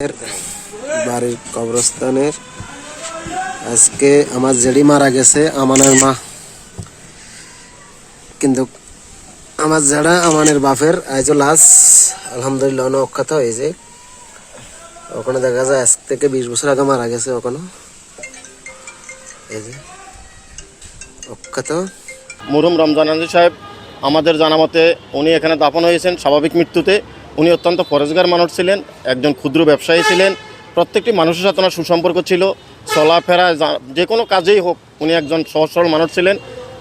বাড়ির কবরস্থানের আজকে আমার জেডি মারা গেছে আমানের মা, কিন্তু আমার জেডা আমানের বাপের আজও লাশ আলহামদুলিল্লাহ অক্ষত হয়েছে। ওখানে দেখা যায় আজ থেকে 20 বছর আগে মারা গেছে। ওখানে এই যে অক্ষত মরহুম রমজান আলী সাহেব আমাদের জানা মতে উনি এখানে দাফন হয়েছেন স্বাভাবিক মৃত্যুতে। উনি অত্যন্ত পরেজগার মানুষ ছিলেন, একজন ক্ষুদ্র ব্যবসায়ী ছিলেন। প্রত্যেকটি মানুষের সাথে ওনার সুসম্পর্ক ছিল, চলাফেরা যে কোনো কাজেই হোক উনি একজন সহজ সরল মানুষ ছিলেন।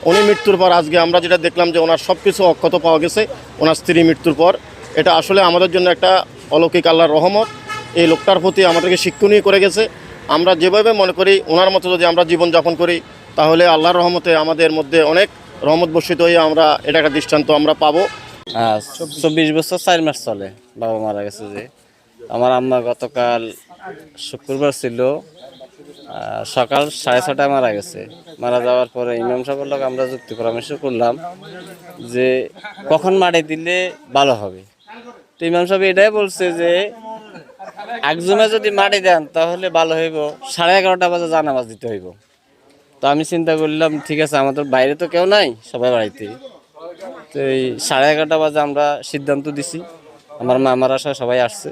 উনি মৃত্যুর পর আজকে আমরা যেটা দেখলাম যে ওনার সব কিছু অক্ষত পাওয়া গেছে ওনার স্ত্রী মৃত্যুর পর। এটা আসলে আমাদের জন্য একটা অলৌকিক আল্লাহর রহমত। এই লোকটার প্রতি আমাদেরকে শিক্ষণীয় করে গেছে। আমরা যেভাবে মনে করি ওনার মতো যদি আমরা জীবনযাপন করি তাহলে আল্লাহর রহমতে আমাদের মধ্যে অনেক রহমত বর্ষিত হয়ে আমরা এটা একটা দৃষ্টান্ত আমরা পাবো। 24 বছর 4 মাস চলে বাবা মারা গেছে। যে আমার আম্মা গতকাল শুক্রবার ছিল, সকাল 6:30টায় মারা গেছে। মারা যাওয়ার পরে ইমাম সাহেবের লোক আমরা যুক্তি পরামর্শ করলাম যে কখন মাটি দিলে ভালো হবে। তো ইমাম সাহেব এটাই বলছে যে একজনে যদি মাটি দেন তাহলে ভালো হইব 11:30 বাজে জানাজাত দিতে হইব। তো আমি চিন্তা করলাম ঠিক আছে, আমাদের বাইরে তো কেউ নাই, সবাই বাড়িতে। তো এই 11:30 বাজে আমরা সিদ্ধান্ত দিছি, আমার মামারা সবাই আসছে।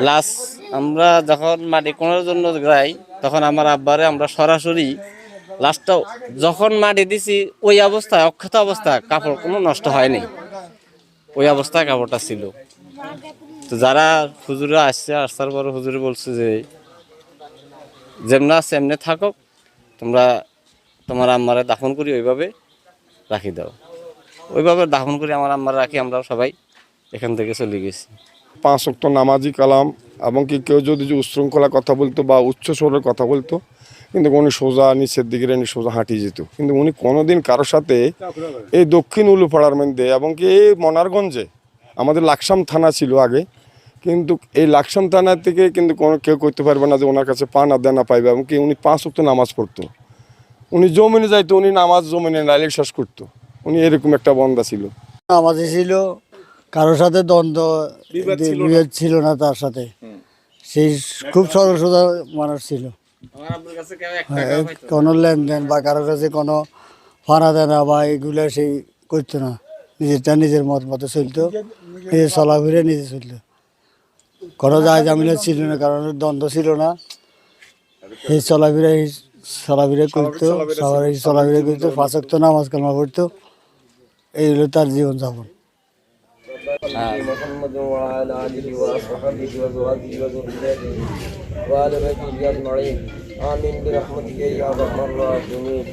লাস্ট আমরা যখন মাটি কোনার জন্য যাই তখন আমার আব্বারে আমরা সরাসরি লাস্টটা যখন মাটি দিছি ওই অবস্থায় অক্ষত অবস্থায় কাপড় কোনো নষ্ট হয়নি, ওই অবস্থায় কাপড়টা ছিল। তো যারা হুজুরা আসছে, আসার পর হুজুরে বলছে যে যেমন আছে এমনি থাকো, তোমরা তোমার আম্মারে দাফন করি ওইভাবে রাখি দাও। ওইভাবে দাফন করে আমার আম্মারা রাখি, আমরা সবাই এখান থেকে চলে গেছি। 5 ওয়াক্ত নামাজি কালাম এবং কি কেউ যদি উচ্ছৃঙ্খলা কথা বলতো বা উচ্চ স্বরের কথা বলতো, কিন্তু উনি সোজা নিচের দিকে সোজা হাঁটিয়ে যেত। কিন্তু উনি কোনোদিন কারোর সাথে এই দক্ষিণ উলুপাড়ার মধ্যে এবং কি এই মনারগঞ্জে আমাদের লাকসাম থানা ছিল আগে, কিন্তু এই লাকসাম থানা থেকে কিন্তু কোনো কেউ করতে পারবে না যে ওনার কাছে পানা দেনা পাইবে। এবং কি উনি 5 ওয়াক্ত নামাজ পড়তো, উনি জমিনে যাইতো, উনি নামাজ জমিনে নাইলে শেষ করতো। উনি এরকম একটা বন্দা ছিল। নামাজি ছিল, কারোর সাথে দ্বন্দ্ব বিভেদ ছিল না তার সাথে। সেই খুব সরল সোজা মানুষ ছিল। কোনো লেনদেন বা কারোর কাছে কোনো ফানা দেনা বা এগুলো সেই করতো না, নিজেরটা নিজের মত মতো চলতো, নিজের চলাফিরে নিজে চলতো। কোনো যায় জামিলা ছিল না, কারণ দ্বন্দ্ব ছিল না। এই চলাফিরে করতো, সবাই চলাফিরে করতো, 5 ওয়াক্ত নামাজ কালামা পড়তো। এই হলো তার জীবনযাপন। محمد وعلى آله وأصحابه وأزواجه وذريته وآل بيته أجمعين آمين برحمتك يا أرحم الراحمين.